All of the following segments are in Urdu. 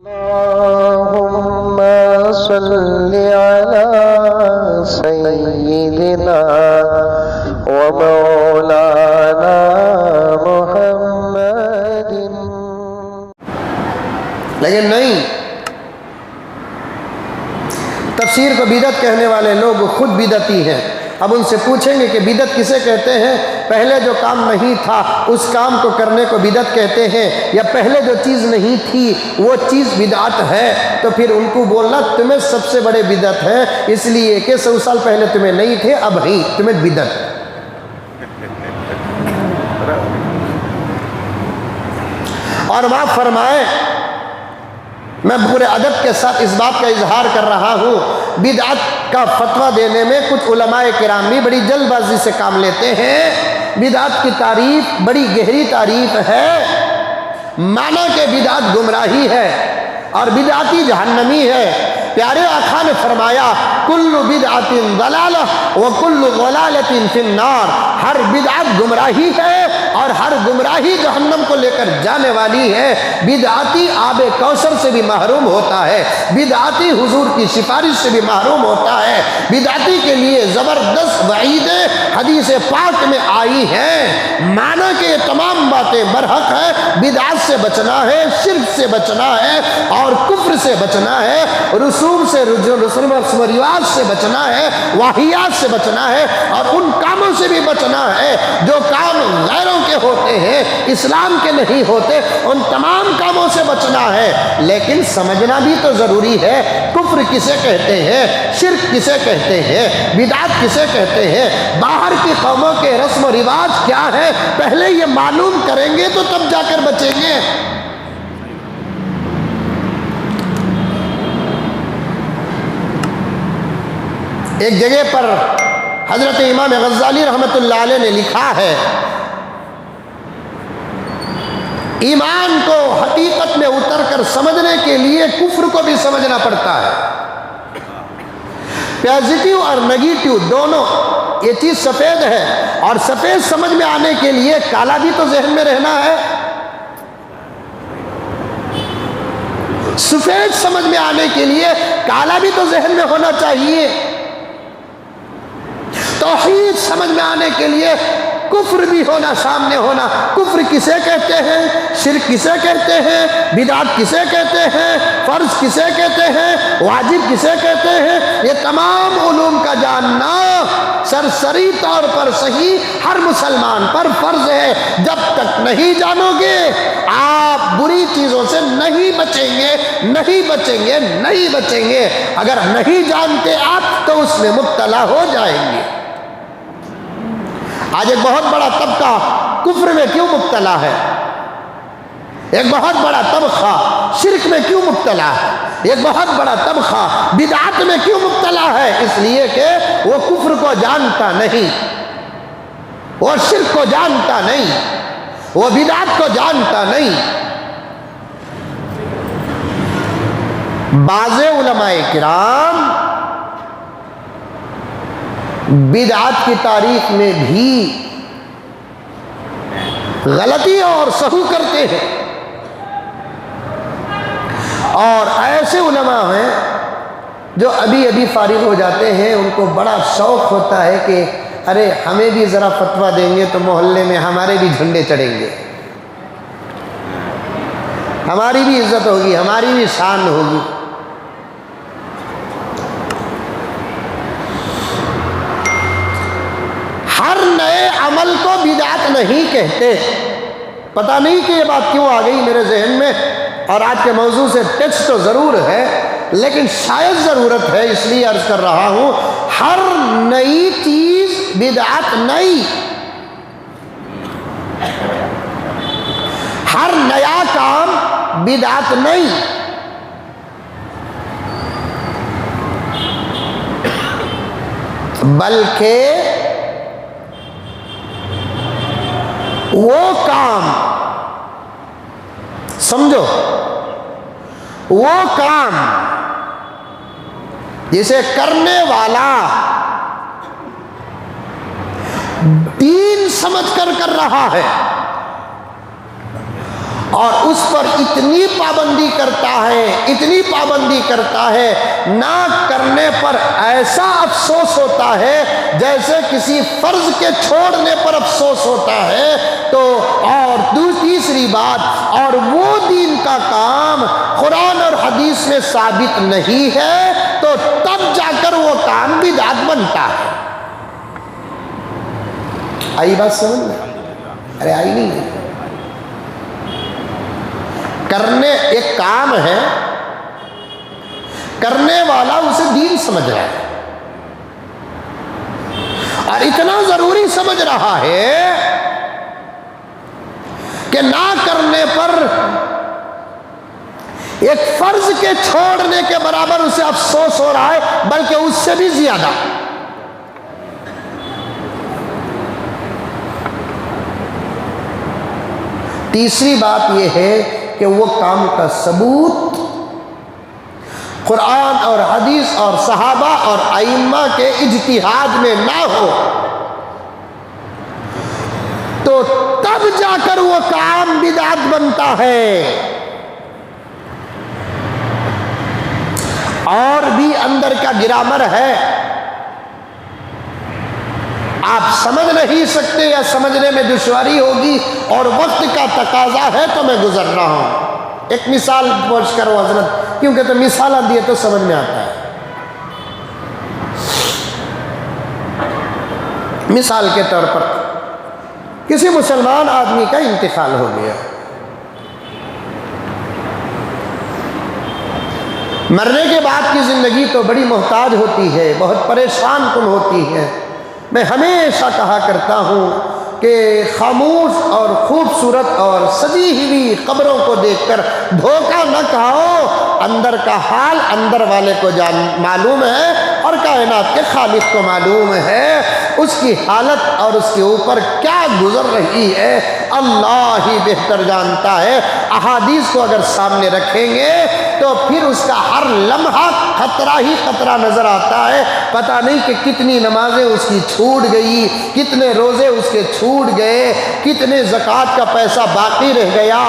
اللهم صل على سيدنا ومولانا محمد. لیکن نہیں، تفسیر کو بدعت کہنے والے لوگ خود بدعتی ہیں. اب ان سے پوچھیں گے کہ بدعت کسے کہتے ہیں؟ پہلے جو کام نہیں تھا اس کام کو کرنے کو بدعت کہتے ہیں، یا پہلے جو چیز نہیں تھی وہ چیز بدعت ہے. تو پھر ان کو بولنا تمہیں سب سے بڑے بدعت ہے، اس لیے کہ 100 سال پہلے تمہیں نہیں تھے، اب ہیں تمہیں بدعت. اور وہاں فرمائے، میں پورے ادب کے ساتھ اس بات کا اظہار کر رہا ہوں، بدعت کا فتویٰ دینے میں کچھ علماء کرام بھی بڑی جلد بازی سے کام لیتے ہیں. بدعت کی تعریف بڑی گہری تعریف ہے. مانا کہ بدعت گمراہی ہے اور بدعتی جہنمی ہے. پیارے آقا نے فرمایا کل بدعت ضلالہ وکل ضلالۃ فی النار. ہر بدعت گمراہی ہے اور ہر گمراہی جہنم کو لے کر جانے والی ہے. بدعتی آب کوثر سے بھی محروم ہوتا ہے، بدعتی حضور کی سفارش سے بھی محروم ہوتا ہے. بدعتی کے لیے زبردست وعیدیں حدیث پاک میں آئی ہیں. مانا کہ یہ تمام باتیں برحق ہے. بدعت سے بچنا ہے، شرک سے بچنا ہے اور کفر سے بچنا ہے، رسوم سے، رسم و رواج سے بچنا ہے، واہیات سے بچنا ہے اور ان کاموں سے بھی بچنا ہے جو کام غیروں کے ہوتے ہیں، اسلام کے نہیں ہوتے. ان تمام کاموں سے بچنا ہے. لیکن سمجھنا بھی تو ضروری ہے کفر کسے کہتے ہیں، شرک کسے کہتے ہیں، بدعت کسے کہتے ہیں، باہر کی قوموں کے رسم و رواج کیا ہے. پہلے یہ معلوم کریں گے تو تب جا کر بچیں گے. ایک جگہ پر حضرت امام غزالی رحمۃ اللہ علیہ نے لکھا ہے، ایمان کو حقیقت میں اتر کر سمجھنے کے لیے کفر کو بھی سمجھنا پڑتا ہے. پازیٹیو اور نیگیٹو دونوں یہ چیز سفید ہے، اور سفید سمجھ میں آنے کے لیے کالا بھی تو ذہن میں رہنا ہے. سفید سمجھ میں آنے کے لیے کالا بھی تو ذہن میں ہونا چاہیے. توحید سمجھ میں آنے کے لیے کفر بھی ہونا، سامنے ہونا. کفر کسے کہتے ہیں، شرک کسے کہتے ہیں، بدعت کسے کہتے ہیں، فرض کسے کہتے ہیں، واجب کسے کہتے ہیں، یہ تمام علوم کا جاننا سرسری طور پر صحیح ہر مسلمان پر فرض ہے. جب تک نہیں جانو گے آپ بری چیزوں سے نہیں بچیں گے، نہیں بچیں گے، نہیں بچیں گے. اگر نہیں جانتے آپ تو اس میں مبتلا ہو جائیں گے. آج ایک بہت بڑا طبقہ کفر میں کیوں مبتلا ہے؟ ایک بہت بڑا طبقہ شرک میں کیوں مبتلا ہے؟ ایک بہت بڑا طبقہ بدعت میں کیوں مبتلا ہے؟ اس لیے کہ وہ کفر کو جانتا نہیں، وہ شرک کو جانتا نہیں، وہ بدعت کو جانتا نہیں. بعض علماء کرام بدعت کی تاریخ میں بھی غلطی اور سہو کرتے ہیں، اور ایسے علماء ہیں جو ابھی ابھی فارغ ہو جاتے ہیں، ان کو بڑا شوق ہوتا ہے کہ ارے ہمیں بھی ذرا فتویٰ دیں گے تو محلے میں ہمارے بھی جھنڈے چڑھیں گے، ہماری بھی عزت ہوگی، ہماری بھی شان ہوگی. ہر نئے عمل کو بدعت نہیں کہتے. پتہ نہیں کہ یہ بات کیوں آ گئی میرے ذہن میں، اور آج کے موضوع سے ٹچ تو ضرور ہے لیکن شاید ضرورت ہے، اس لیے عرض کر رہا ہوں. ہر نئی چیز بدعت نہیں، ہر نیا کام بدعت نہیں. بلکہ وہ کام، سمجھو، وہ کام جسے کرنے والا دین سمجھ کر رہا ہے اور اس پر اتنی پابندی کرتا ہے نہ کرنے پر ایسا افسوس ہوتا ہے جیسے کسی فرض کے چھوڑنے پر افسوس ہوتا ہے. تو اور تیسری بات، اور وہ دین کا کام قرآن اور حدیث میں ثابت نہیں ہے تو تب جا کر وہ کام بدعت بنتا ہے. آئی بات سمجھ میں؟ ارے آئی نہیں ہے. کرنے ایک کام ہے، کرنے والا اسے دین سمجھ رہا ہے اور اتنا ضروری سمجھ رہا ہے کہ نہ کرنے پر ایک فرض کے چھوڑنے کے برابر اسے افسوس ہو رہا ہے، بلکہ اس سے بھی زیادہ. تیسری بات یہ ہے کہ وہ کام کا ثبوت قرآن اور حدیث اور صحابہ اور ائمہ کے اجتہاد میں نہ ہو تو تب جا کر وہ کام بدعت بنتا ہے. اور بھی اندر کا گرامر ہے، آپ سمجھ نہیں سکتے یا سمجھنے میں دشواری ہوگی اور وقت کا تقاضا ہے تو میں گزر رہا ہوں. ایک مثال پوچھ کرو حضرت، کیونکہ تو مثال دیے تو سمجھ میں آتا ہے. مثال کے طور پر کسی مسلمان آدمی کا انتقال ہو گیا، مرنے کے بعد کی زندگی تو بڑی محتاج ہوتی ہے، بہت پریشان کن ہوتی ہے. میں ہمیشہ کہا کرتا ہوں کہ خاموش اور خوبصورت اور سجی ہوئی قبروں کو دیکھ کر دھوکہ نہ کھاؤ. اندر کا حال اندر والے کو معلوم ہے اور کائنات کے خالق کو معلوم ہے. اس کی حالت اور اس کے اوپر کیا گزر رہی ہے اللہ ہی بہتر جانتا ہے. احادیث کو اگر سامنے رکھیں گے تو پھر اس کا ہر لمحہ خطرہ ہی خطرہ نظر آتا ہے. پتہ نہیں کہ کتنی نمازیں اس کی چھوٹ گئی، کتنے روزے اس کے چھوٹ گئے، کتنے زکوٰۃ کا پیسہ باقی رہ گیا،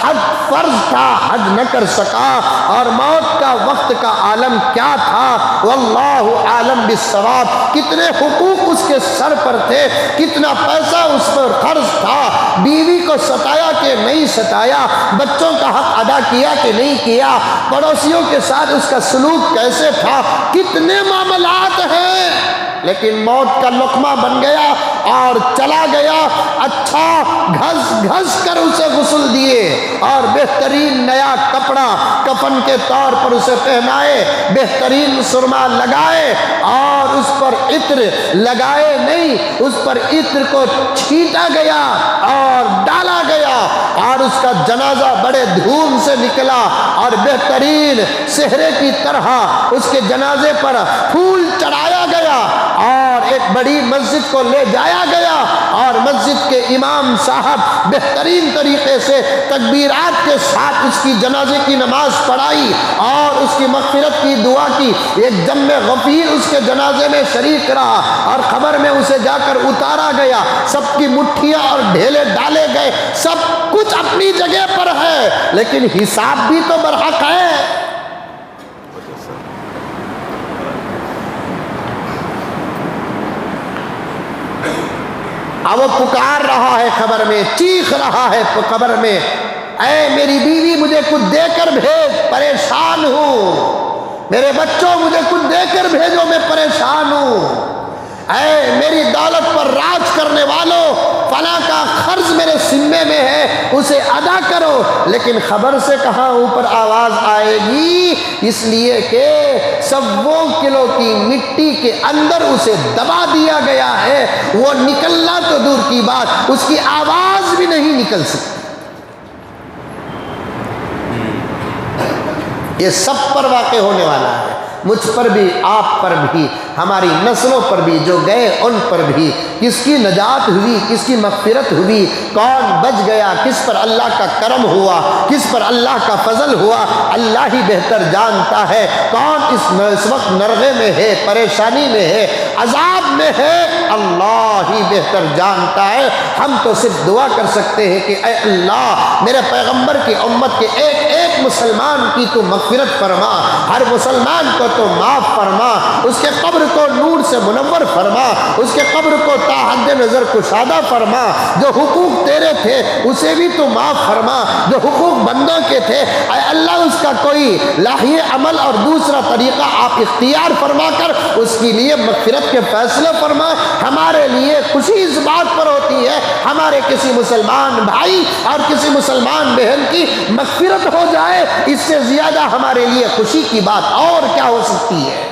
حج فرض تھا حج نہ کر سکا، اور موت کا وقت کا عالم کیا تھا واللہ عالم بالصواب. کتنے حقوق اس کے سر پر تھے، کتنا پیسہ اس پر خرچ تھا، بیوی کو ستایا کہ نہیں ستایا، بچوں کا حق ادا کیا کہ نہیں کیا، پڑوسیوں کے ساتھ اس کا سلوک کیسے تھا، کتنے معاملات ہیں. لیکن موت کا لقمہ بن گیا اور چلا گیا. اچھا گھس گھس کر اسے غسل دیے اور بہترین نیا کپڑا کفن کے طور پر اسے پہنائے، بہترین سرما لگائے اور اس پر عطر لگائے نہیں، اس پر عطر کو چھینٹا گیا اور ڈالا گیا اور اس کا جنازہ بڑے دھوم سے نکلا اور بہترین صحرے کی طرح اس کے جنازے پر پھول چڑھایا گیا اور ایک بڑی مسجد کو لے جایا گیا اور مسجد کے امام صاحب بہترین طریقے سے تکبیرات کے ساتھ اس کی جنازے کی نماز پڑھائی اور اس کی مغفرت کی دعا کی. ایک جم غفیر اس کے جنازے میں شریک رہا اور خبر میں اسے جا کر اتارا گیا. سب کی مٹھیاں اور ڈھیلے ڈالے گئے، سب کچھ اپنی جگہ پر ہے، لیکن حساب بھی تو برحق ہے. اب وہ پکار رہا ہے قبر میں، چیخ رہا ہے قبر میں، اے میری بیوی مجھے کچھ دے کر بھیج، پریشان ہوں، میرے بچوں مجھے کچھ دے کر بھیجو، میں پریشان ہوں، اے میری دولت پر راج کرنے والوں فلاں کا قرض میرے ذمے میں ہے اسے ادا کرو. لیکن خبر سے کہاں اوپر آواز آئے گی، اس لیے کہ سووں کلو کی مٹی کے اندر اسے دبا دیا گیا ہے. وہ نکلنا تو دور کی بات، اس کی آواز بھی نہیں نکل سکتی. یہ سب پر واقع ہونے والا ہے، مجھ پر بھی، آپ پر بھی، ہماری نسلوں پر بھی، جو گئے ان پر بھی. کس کی نجات ہوئی، کس کی مغفرت ہوئی، کون بچ گیا، کس پر اللہ کا کرم ہوا، کس پر اللہ کا فضل ہوا، اللہ ہی بہتر جانتا ہے. کون اس وقت نرغے میں ہے، پریشانی میں ہے، عذاب میں ہے اللہ ہی بہتر جانتا ہے. ہم تو صرف دعا کر سکتے ہیں کہ اے اللہ میرے پیغمبر کی امت کے ایک ایک مسلمان کی تو مغفرت فرما, ہر مسلمان کو تو معاف فرما, اس کے قبر کو نور سے منور فرما, اس کے قبر کو تا حد نظر کشادہ فرما, جو حقوق تیرے تھے اسے بھی تو معاف فرما, جو حقوق بندوں کے تھے اے اللہ اس کا کوئی لاہی عمل اور دوسرا طریقہ آپ اختیار فرما کر اس کے لیے مغفرت کے فیصلے فرما. ہمارے لیے خوشی اس بات پر ہوتی ہے ہمارے کسی مسلمان بھائی اور کسی مسلمان بہن کی مغفرت ہو جائے, اس سے زیادہ ہمارے لیے خوشی کی بات اور کیا ہو سکتی ہے.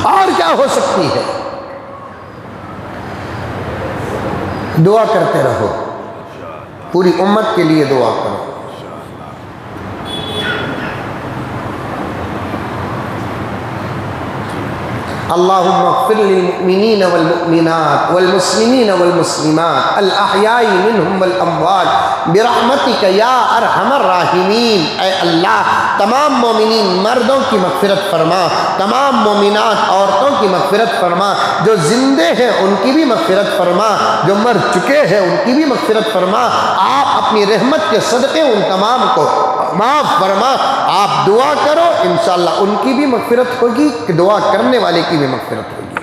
اور کیا ہو سکتی ہے. دعا کرتے رہو, پوری امت کے لیے دعا کرو. اللہم اغفر للمؤمنین والمؤمنات والمسلمین والمسلمات الاحیاء منہم والاموات برحمتک یا ارحم الراحمین. اے اللہ تمام مومنین مردوں کی مغفرت فرما, تمام مومنات عورتوں کی مغفرت فرما, جو زندے ہیں ان کی بھی مغفرت فرما, جو مر چکے ہیں ان کی بھی مغفرت فرما. آپ اپنی رحمت کے صدقے ان تمام کو معاف فرما. آپ دعا کرو انشاءاللہ ان کی بھی مغفرت ہوگی, دعا کرنے والے کی بھی مغفرت ہوگی.